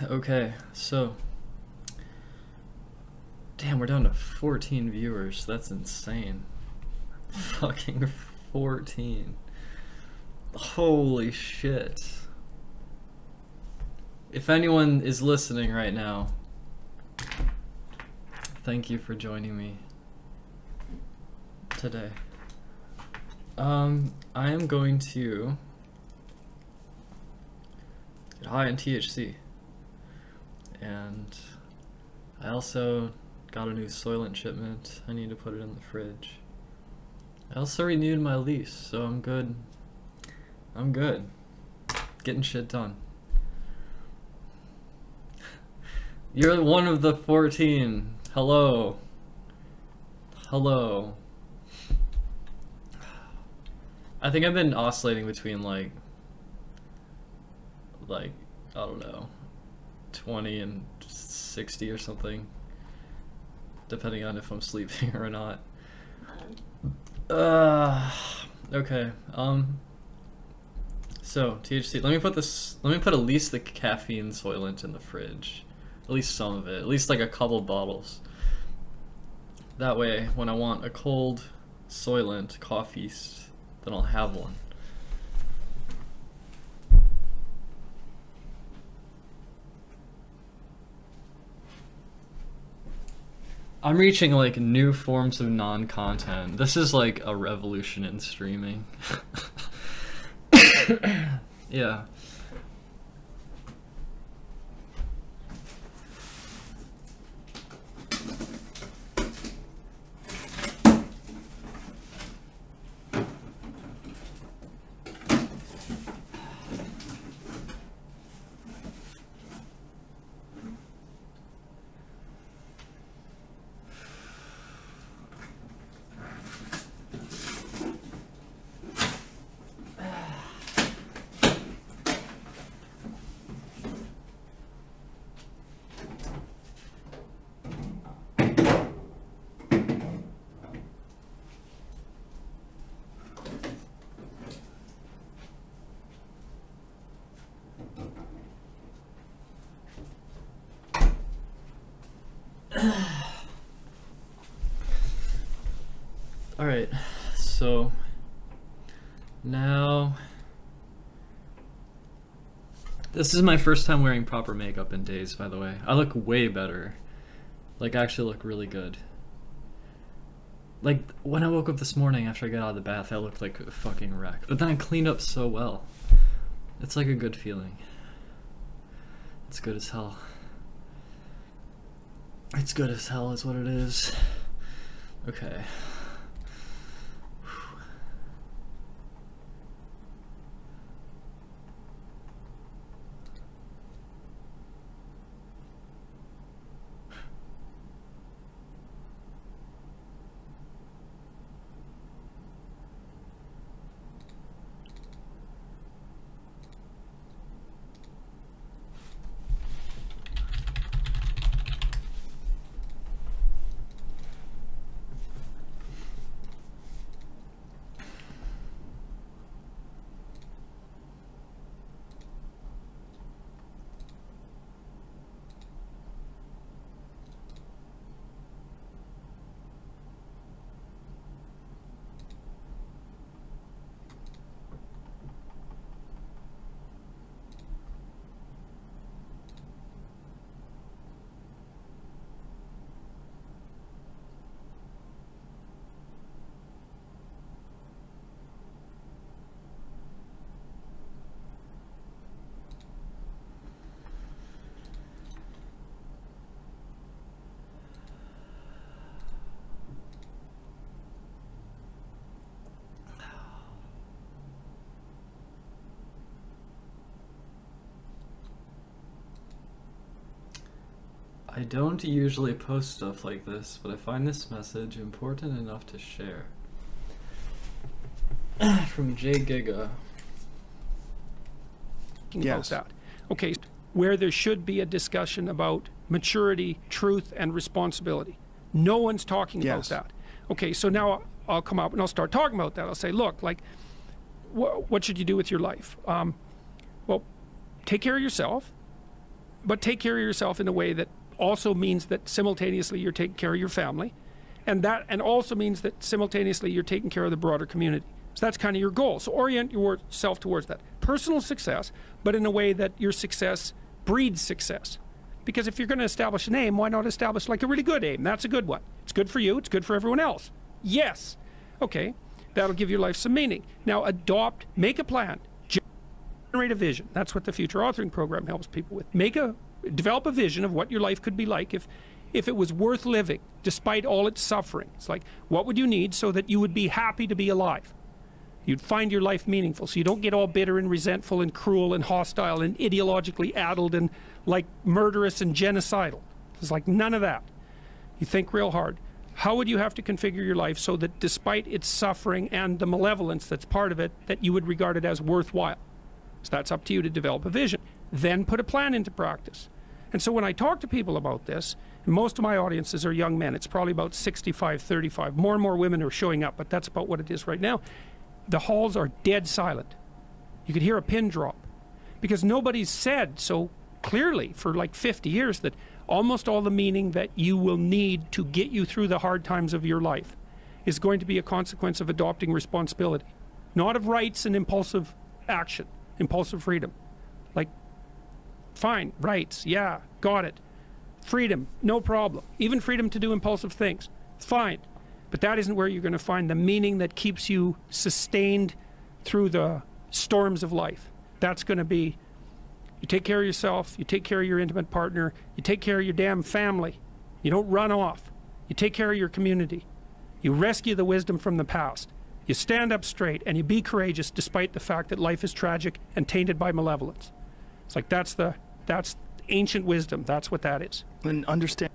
Okay, so damn, we're down to 14 viewers. That's insane. Fucking 14. Holy shit. If anyone is listening right now, thank you for joining me today. I am going to get high in THC, and I also got a new Soylent shipment. I need to put it in the fridge. I also renewed my lease, so I'm good. I'm good. Getting shit done. You're one of the 14. Hello. Hello. I think I've been oscillating between like I don't know, 20 and 60 or something, depending on if I'm sleeping or not. Okay. So THC. Let me put at least the caffeine Soylent in the fridge. At least some of it. At least like a couple bottles. That way, when I want a cold Soylent coffee, then I'll have one. I'm reaching like new forms of non-content. This is like a revolution in streaming. Yeah. Alright, so now this is my first time wearing proper makeup in days, by the way. I look way better. Like, I actually look really good. Like, when I woke up this morning after I got out of the bath, I looked like a fucking wreck. But then I cleaned up so well. It's like a good feeling. It's good as hell. It's good as hell is what it is. Okay. I don't usually post stuff like this, but I find this message important enough to share. From J Giga. Yes. Okay, where there should be a discussion about maturity, truth, and responsibility. No one's talking about that. Okay, so now I'll come up and I'll start talking about that. I'll say, look, like, what should you do with your life? Well, take care of yourself. but take care of yourself in a way that also means that simultaneously you're taking care of your family, and also means that simultaneously you're taking care of the broader community. So that's kind of your goal. So orient yourself towards that. Personal success, but in a way that your success breeds success. Because if you're going to establish an aim, why not establish like a really good aim? That's a good one. It's good for you, it's good for everyone else. Yes. Okay, that'll give your life some meaning. Now adopt, make a plan, generate a vision. That's what the Future Authoring Program helps people with. Develop a vision of what your life could be like if it was worth living, despite all its suffering. It's like, what would you need so that you would be happy to be alive? You'd find your life meaningful, so you don't get all bitter and resentful and cruel and hostile and ideologically addled and like murderous and genocidal. It's like none of that. You think real hard. How would you have to configure your life so that despite its suffering and the malevolence that's part of it, that you would regard it as worthwhile? So that's up to you to develop a vision. Then put a plan into practice. And so when I talk to people about this, and most of my audiences are young men, it's probably about 65, 35. More and more women are showing up, but that's about what it is right now. The halls are dead silent. You could hear a pin drop. Because nobody's said so clearly for like 50 years that almost all the meaning that you will need to get you through the hard times of your life is going to be a consequence of adopting responsibility. Not of rights and impulsive action, impulsive freedom. Like, fine, rights, yeah, got it. Freedom, no problem. Even freedom to do impulsive things, fine. But that isn't where you're going to find the meaning that keeps you sustained through the storms of life. That's going to be, you take care of yourself, you take care of your intimate partner, you take care of your damn family, you don't run off, you take care of your community, you rescue the wisdom from the past, you stand up straight, and you be courageous despite the fact that life is tragic and tainted by malevolence. It's like that's ancient wisdom. That's what that is. And understand.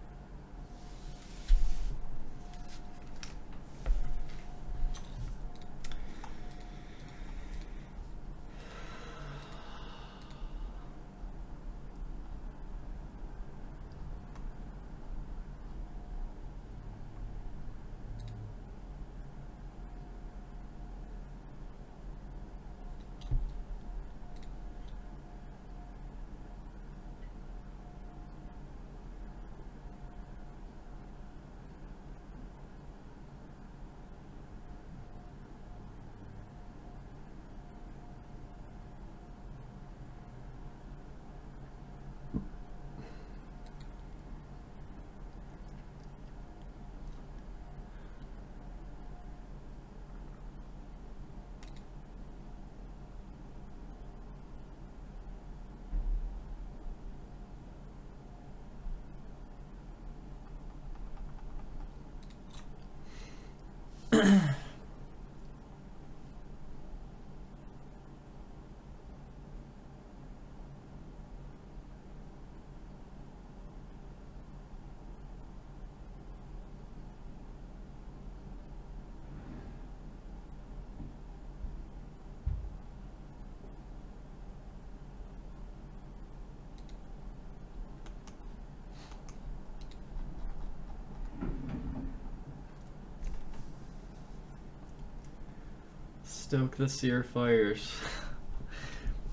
Stoke the seer fires.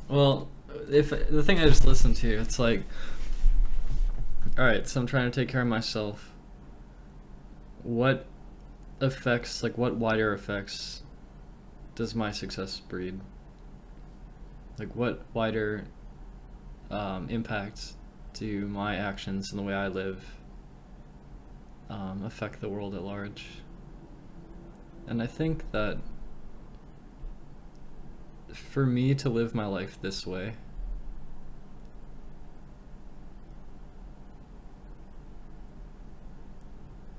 Well, if the thing I just listened to, it's like, alright, so I'm trying to take care of myself. What effects, like what wider effects does my success breed? Like what wider impacts do my actions and the way I live affect the world at large? And I think that for me to live my life this way,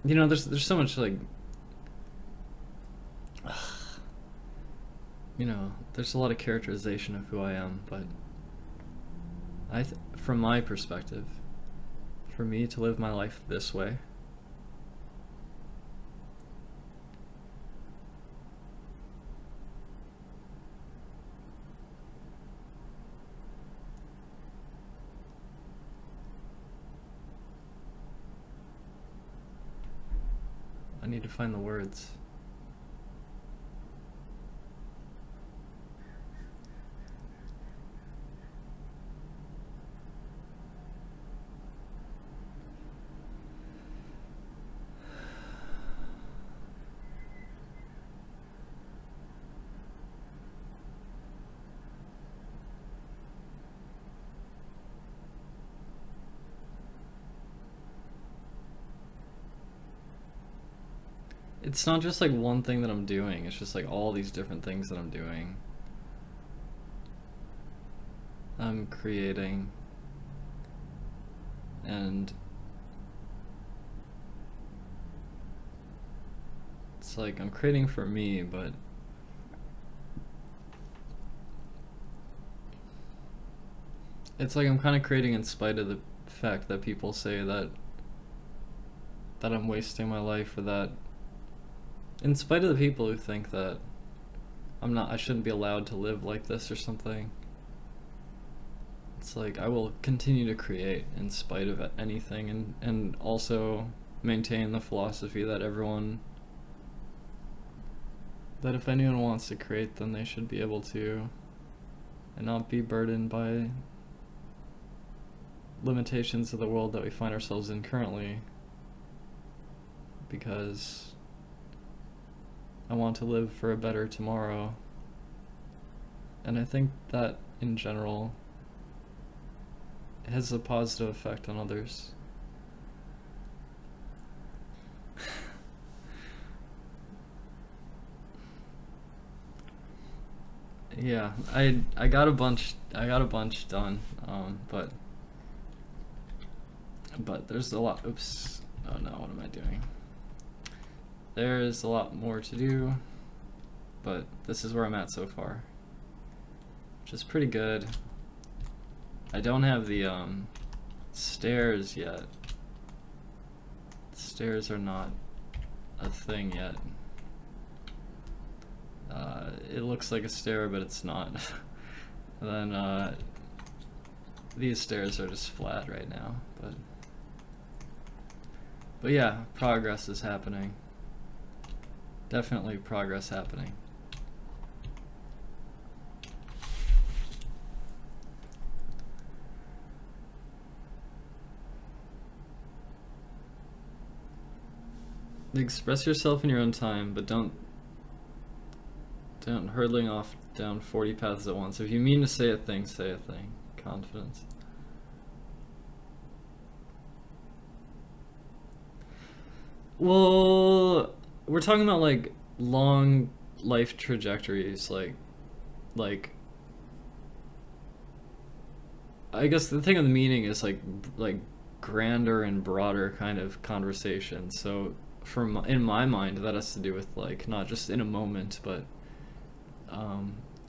you know, there's so much like, you know, there's a lot of characterization of who I am, but from my perspective, for me to live my life this way, I need to find the words. it's not just like one thing that I'm doing, it's just like all these different things that I'm doing. I'm creating, and it's like I'm creating for me, but it's like I'm kind of creating in spite of the fact that people say that I'm wasting my life, or that in spite of the people who think that I shouldn't be allowed to live like this or something. It's like I will continue to create in spite of anything, and also maintain the philosophy that if anyone wants to create, then they should be able to, and not be burdened by limitations of the world that we find ourselves in currently, because I want to live for a better tomorrow. And I think that in general has a positive effect on others. Yeah, I got a bunch done, but there's a lot. Oops. Oh no, what am I doing? There's a lot more to do, but this is where I'm at so far, which is pretty good. I don't have the stairs yet. Stairs are not a thing yet. It looks like a stair, but it's not. And then these stairs are just flat right now, but yeah, progress is happening. Definitely progress happening. Express yourself in your own time, but don't hurtling off down 40 paths at once. If you mean to say a thing, say a thing. Confidence. Well, we're talking about like long life trajectories, like I guess the thing of the meaning is like grander and broader kind of conversation. So in my mind, that has to do with like not just in a moment, but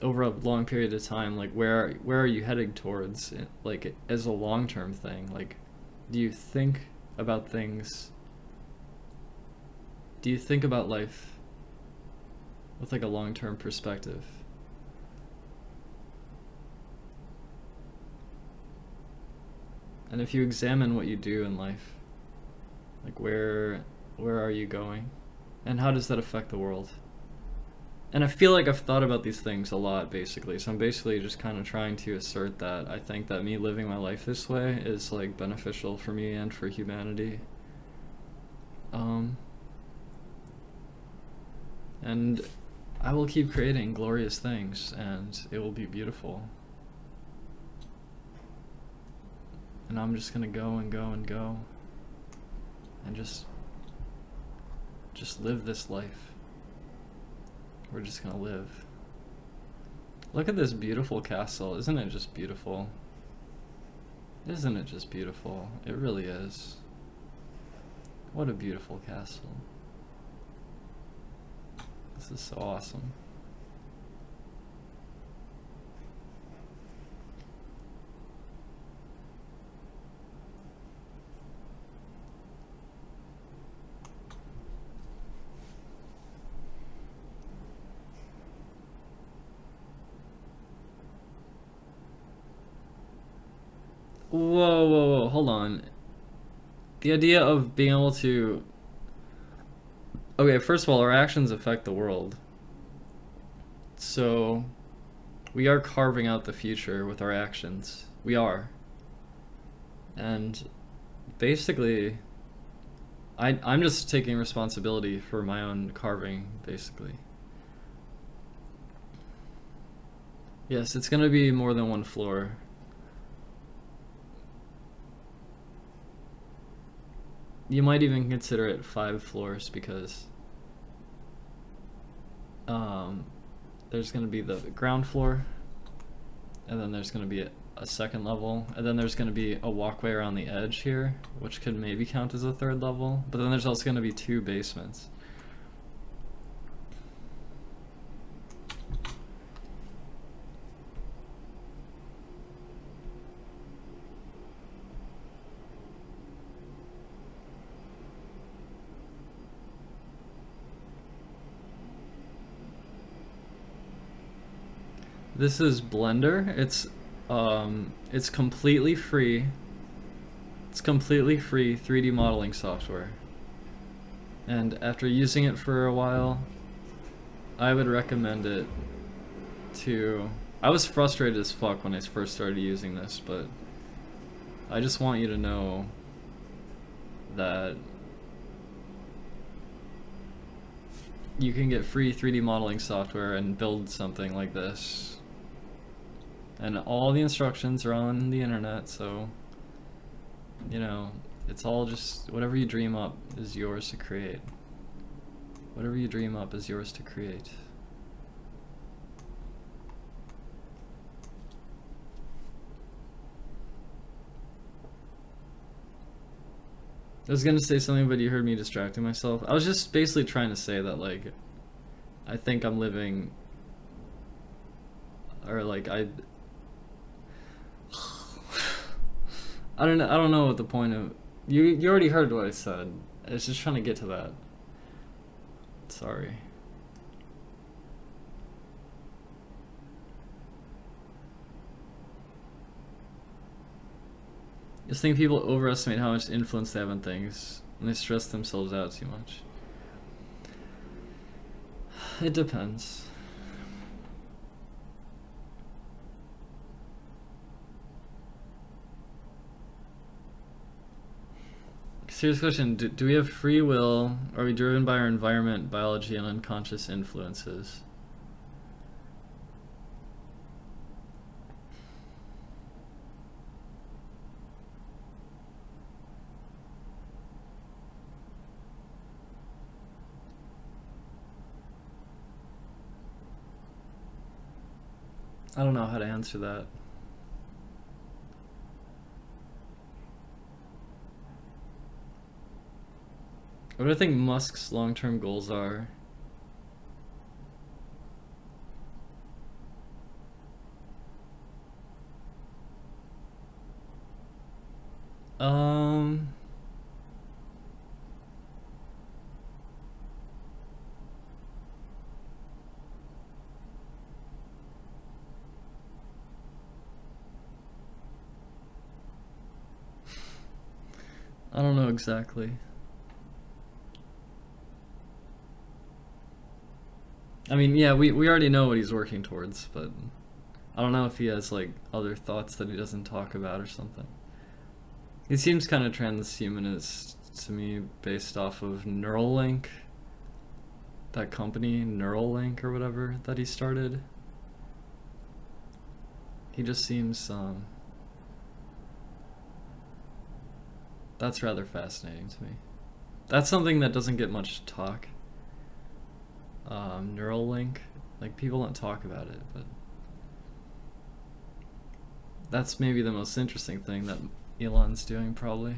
over a long period of time. Like where are you heading towards, like as a long-term thing? Like, do you think about things? Do you think about life with like a long-term perspective? And if you examine what you do in life, like where are you going? And how does that affect the world? And I feel like I've thought about these things a lot, basically. So I'm basically just kind of trying to assert that I think that me living my life this way is like beneficial for me and for humanity. And I will keep creating glorious things, and it will be beautiful. And I'm just gonna go and go and go, and just live this life. We're just gonna live. Look at this beautiful castle. Isn't it just beautiful? Isn't it just beautiful? It really is. What a beautiful castle. This is so awesome. Whoa, hold on. The idea of being able to... Okay, first of all, our actions affect the world. So, we are carving out the future with our actions. We are. And basically, I'm just taking responsibility for my own carving, basically. Yes, it's gonna be more than one floor. You might even consider it 5 floors, because there's going to be the ground floor, and then there's going to be a second level, and then there's going to be a walkway around the edge here, which could maybe count as a third level, but then there's also going to be 2 basements. This is Blender. It's completely free. It's completely free 3D modeling software. And after using it for a while, I would recommend it to... I was frustrated as fuck when I first started using this, but I just want you to know that you can get free 3D modeling software and build something like this. And all the instructions are on the internet, so, you know, it's all just, whatever you dream up is yours to create. Whatever you dream up is yours to create. I was gonna say something, but you heard me distracting myself. I was just basically trying to say that, like, I think I'm living, or like I don't know what the point of, you already heard what I said. I was just trying to get to that. Sorry. I just think people overestimate how much influence they have on things, and they stress themselves out too much. It depends. Serious question, do we have free will? Are we driven by our environment, biology, and unconscious influences? I don't know how to answer that. What do I think Musk's long-term goals are? I don't know exactly. I mean, yeah, we already know what he's working towards, but I don't know if he has, like, other thoughts that he doesn't talk about or something. He seems kind of transhumanist to me based off of Neuralink, that company, Neuralink or whatever, that he started. He just seems, that's rather fascinating to me. That's something that doesn't get much talk. Neuralink, like, people don't talk about it, but that's maybe the most interesting thing that Elon's doing, probably.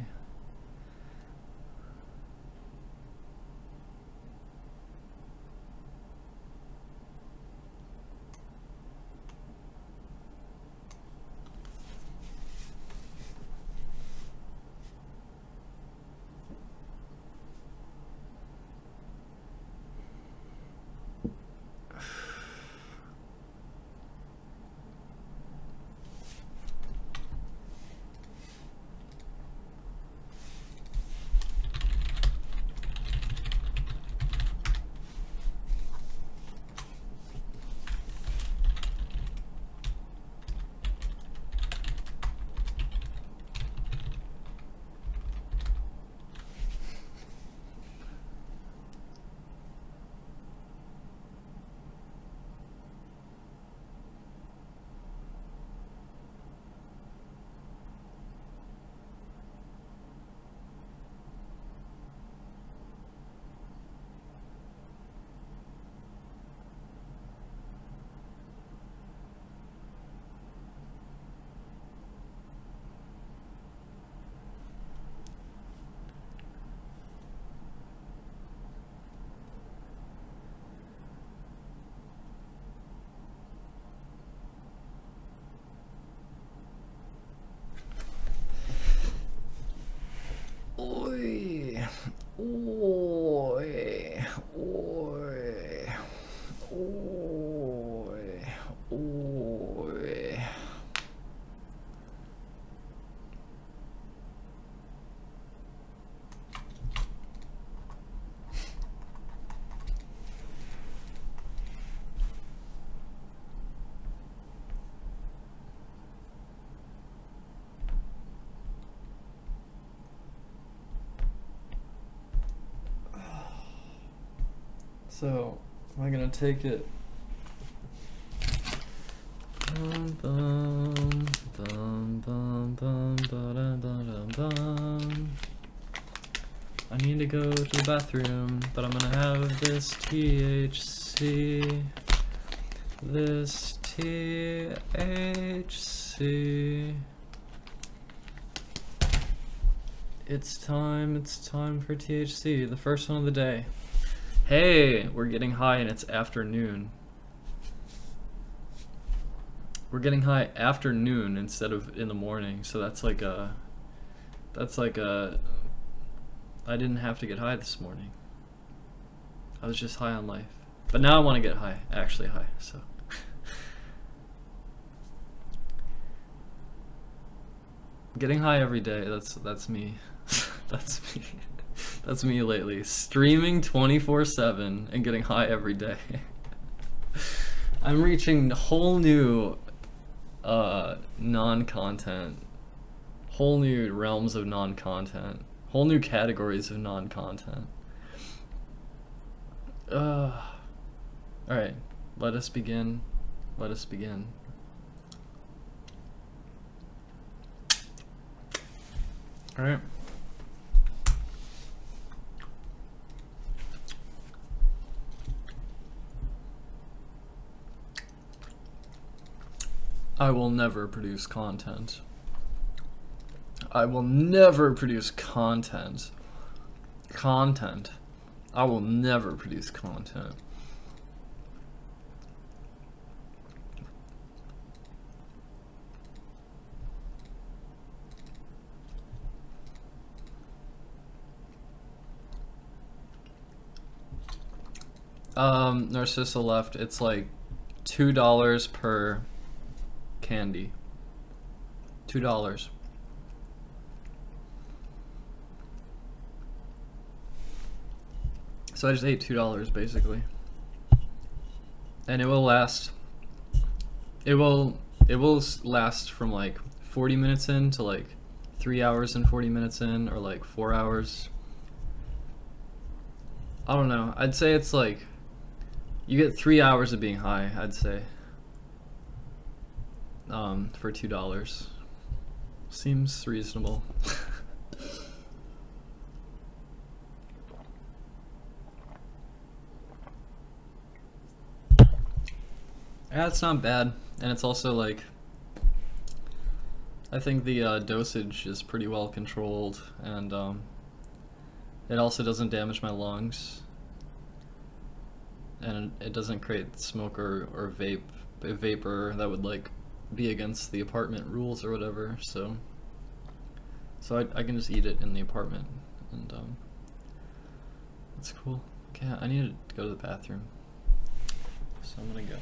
So, am I gonna take it? Bum, bum, bum, bum, bum, ba-dum, ba-dum, bum. I need to go to the bathroom, but I'm gonna have this THC. This THC. It's time for THC, the first one of the day. Hey, we're getting high and it's afternoon. We're getting high afternoon instead of in the morning, so that's like a, I didn't have to get high this morning. I was just high on life. But now I want to get high, actually high, so. Getting high every day, that's me. That's me. That's me lately. Streaming 24/7 and getting high every day. I'm reaching whole new non-content, whole new realms of non-content, whole new categories of non-content. Alright, let us begin. Let us begin. Alright. I will never produce content. I will never produce content. Content. I will never produce content. Narcissa left. It's like $2 per candy. $2. So I just ate $2 basically, and it will last. It will last from like 40 minutes in to like 3 hours and 40 minutes in, or like 4 hours. I don't know. I'd say it's like you get 3 hours of being high, I'd say. For $2. Seems reasonable. Yeah, it's not bad, and it's also like, I think the dosage is pretty well controlled, and it also doesn't damage my lungs, and it doesn't create smoke or vapor that would like be against the apartment rules or whatever. So I can just eat it in the apartment, and it's cool. Okay, I need to go to the bathroom, so I'm gonna go.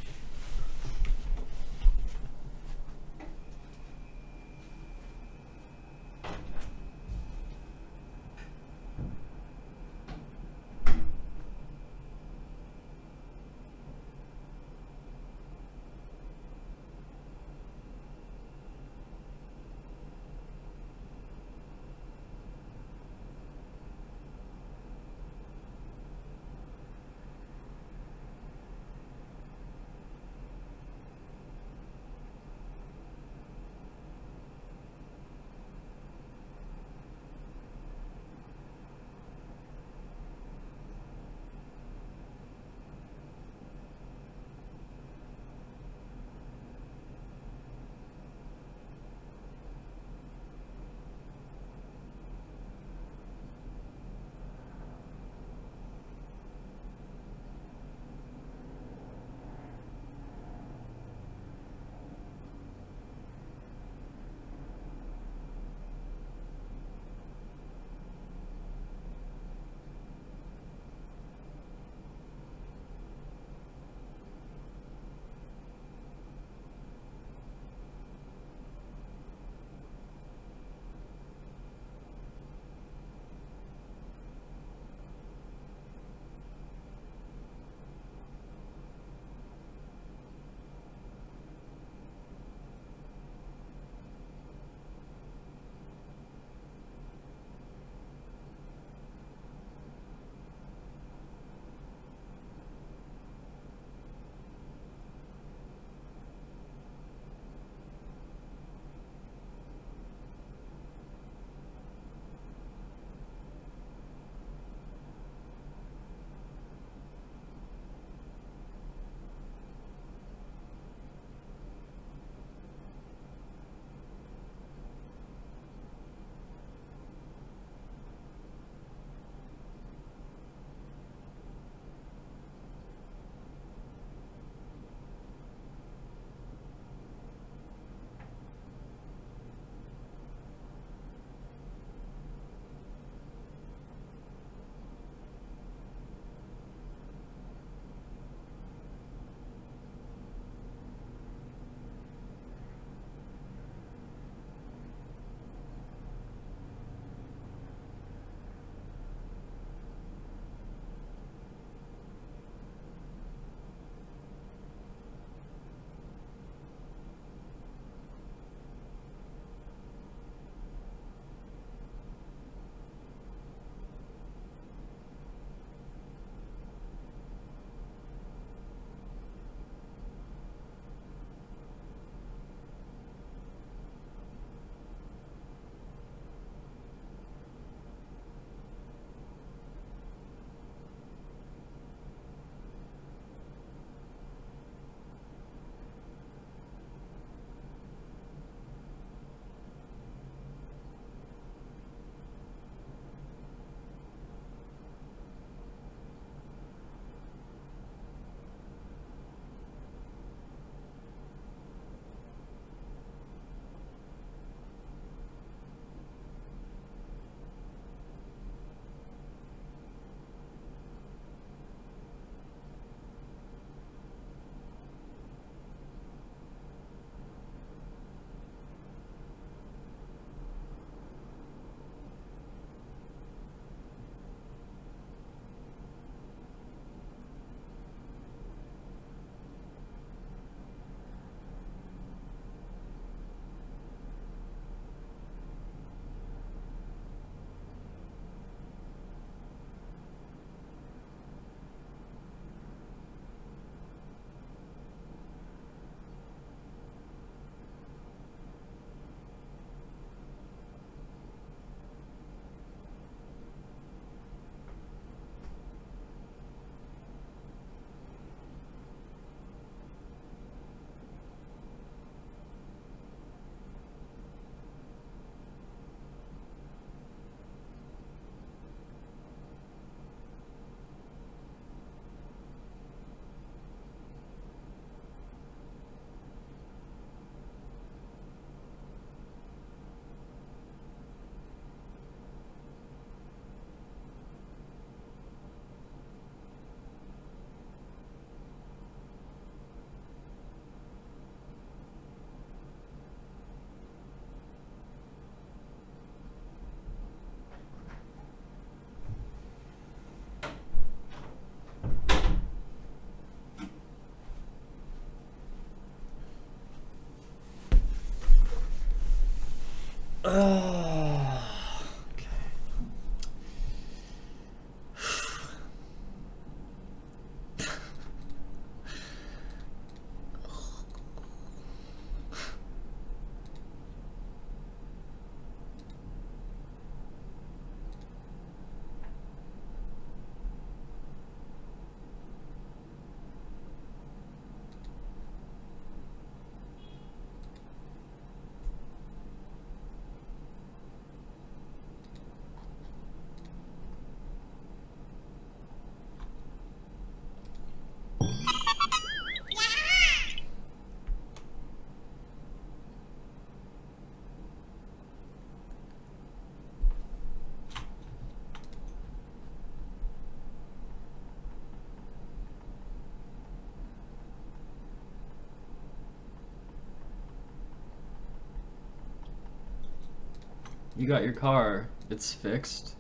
You got your car. It's fixed.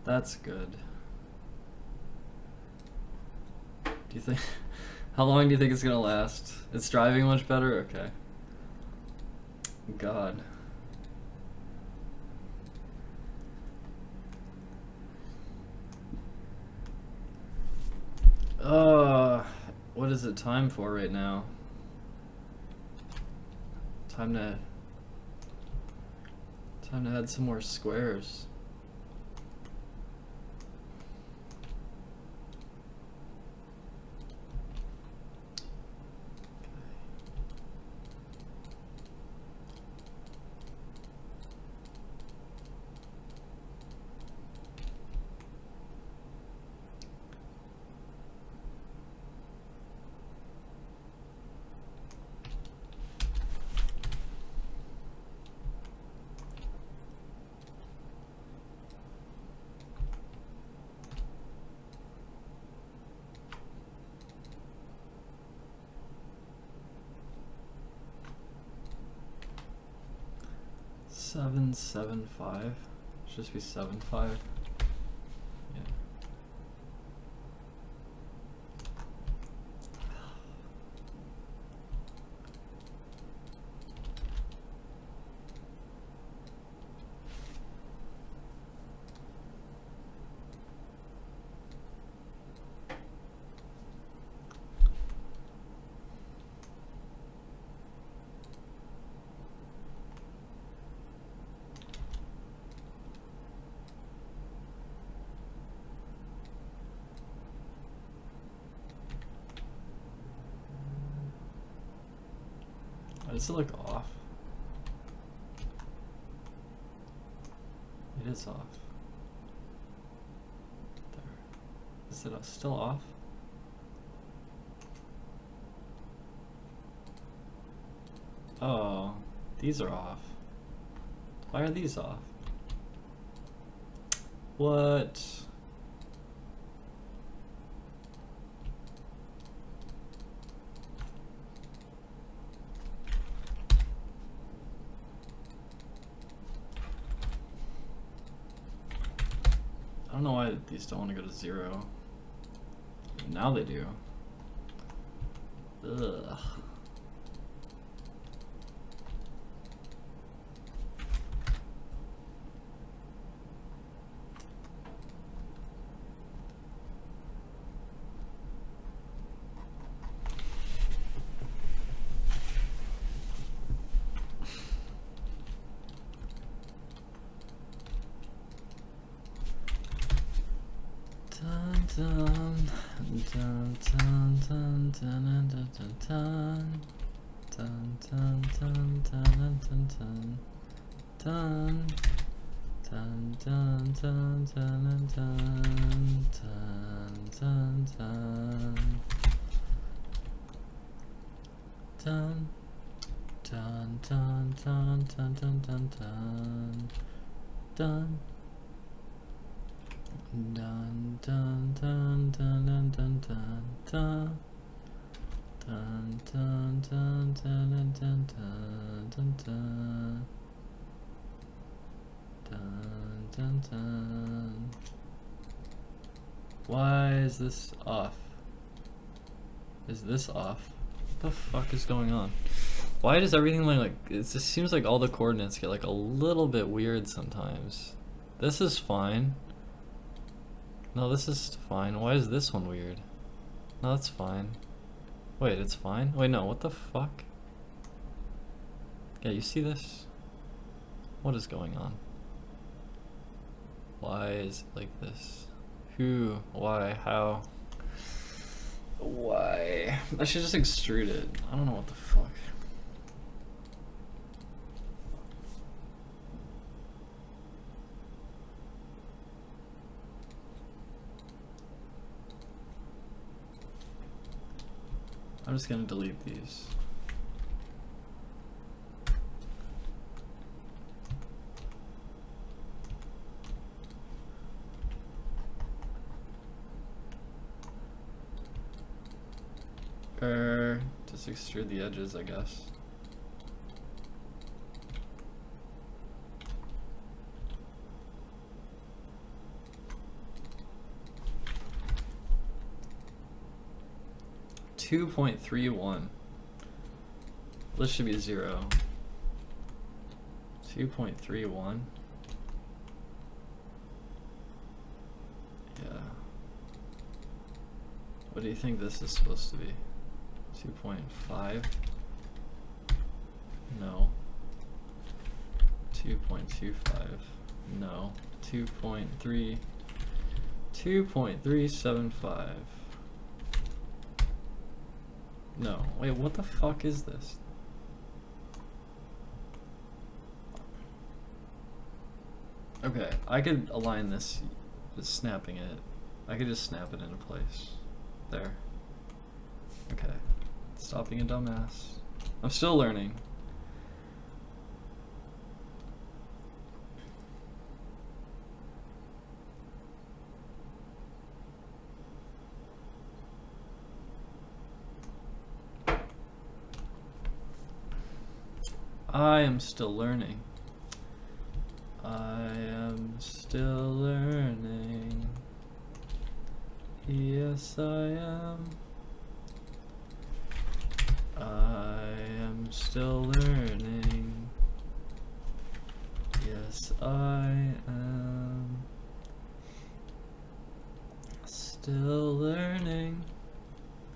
That's good. Do you think... How long do you think it's gonna last? It's driving much better? Okay. God. What is it time for right now? Time to add some more squares. Seven, 7, 5. Should just be 7, 5. Yeah. Why does it look off? It is off. There. Is it still off? Oh, these are off. Why are these off? What? I don't know why these don't want to go to 0. Now they do. Ugh. Why is this off? Is this off? What the fuck is going on? Why does everything like it just seems like all the coordinates get like a little bit weird sometimes. This is fine. No, this is fine. Why is this one weird? No, that's fine. Wait, it's fine? Wait, no, what the fuck? Yeah, you see this? What is going on? Why is it like this? Who? Why? How? Why? I should just extrude it. I don't know what the fuck. I'm just gonna delete these. Just extrude the edges, I guess. .31. This should be 0. 2.31. Yeah. What do you think this is supposed to be? 2.5? No. 2.25? No. 2.3. 2.375. No. Wait, what the fuck is this? Okay, I could align this, just snapping it. I could just snap it into place. There. Okay. Stop being a dumbass. I'm still learning. I am still learning. I am still learning. Yes, I am. I am still learning. Yes, I am. Still learning.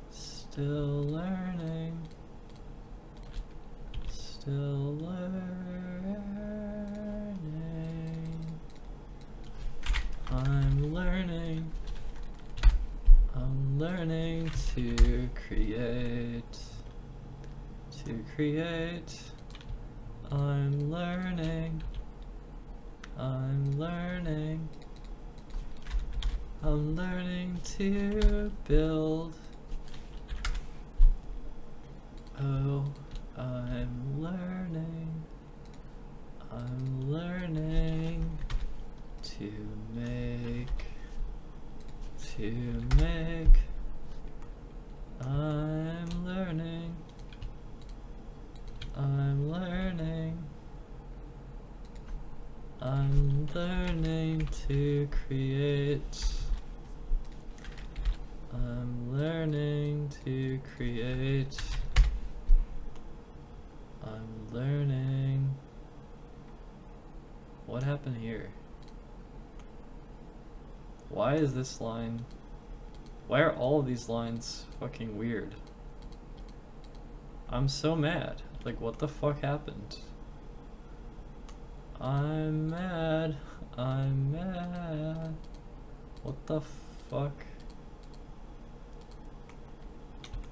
Still learning. Still learning. I'm learning. I'm learning to create. To create. I'm learning. I'm learning. I'm learning to build. Oh. I'm learning. I'm learning to make. I'm learning. I'm learning. I'm learning to create. I'm learning to create. I'm learning. What happened here? Why is this line? Why are all of these lines fucking weird? I'm so mad. Like, what the fuck happened? I'm mad. I'm mad. What the fuck?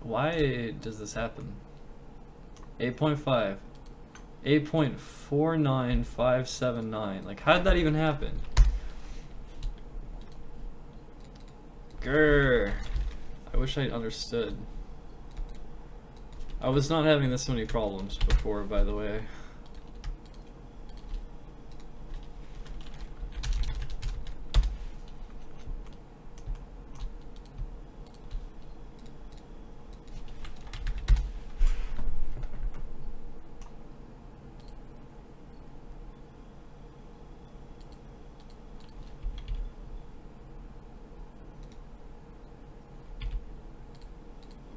Why does this happen? 8.5. 8.49579. Like, how did that even happen? Grr. I wish I understood. I was not having this many problems before, by the way.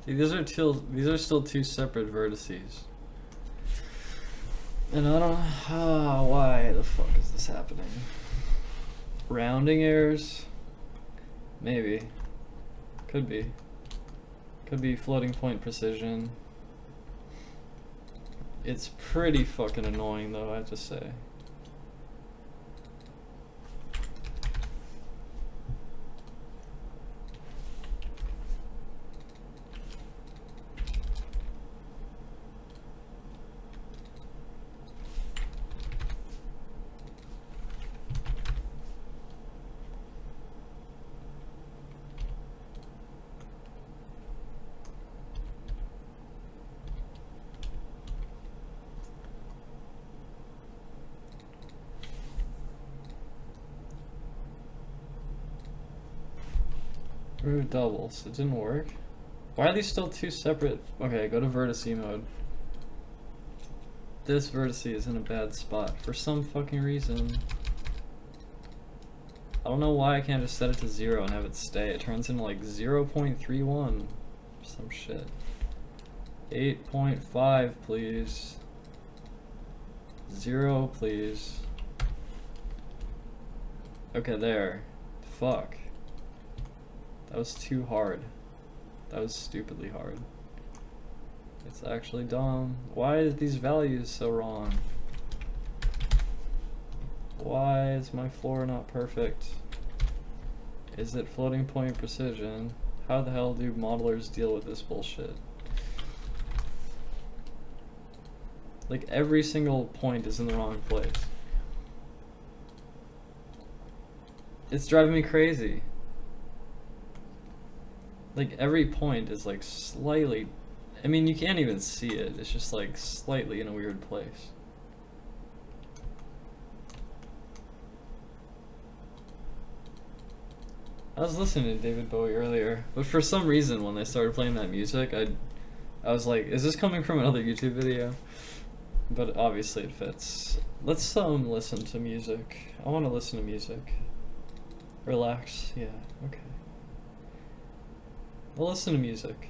See, these are still two separate vertices. And I don't know why the fuck is this happening. Rounding errors? Maybe. Could be. Could be floating point precision. It's pretty fucking annoying though, I have to say. Remove doubles. It didn't work. Why are these still two separate? Okay, go to vertice mode. This vertice is in a bad spot for some fucking reason. I don't know why I can't just set it to 0 and have it stay. It turns into like 0.31. Some shit. 8.5, please. 0, please. Okay, there. Fuck. That was too hard. That was stupidly hard. It's actually dumb. Why are these values so wrong? Why is my floor not perfect? Is it floating point precision? How the hell do modelers deal with this bullshit? Like every single point is in the wrong place. It's driving me crazy. Like every point is like slightly, I mean you can't even see it, it's just like slightly in a weird place. I was listening to David Bowie earlier, but for some reason when they started playing that music, I was like, is this coming from another YouTube video? But obviously it fits. Let's listen to music. I want to listen to music. Relax, yeah, okay. We'll listen to music.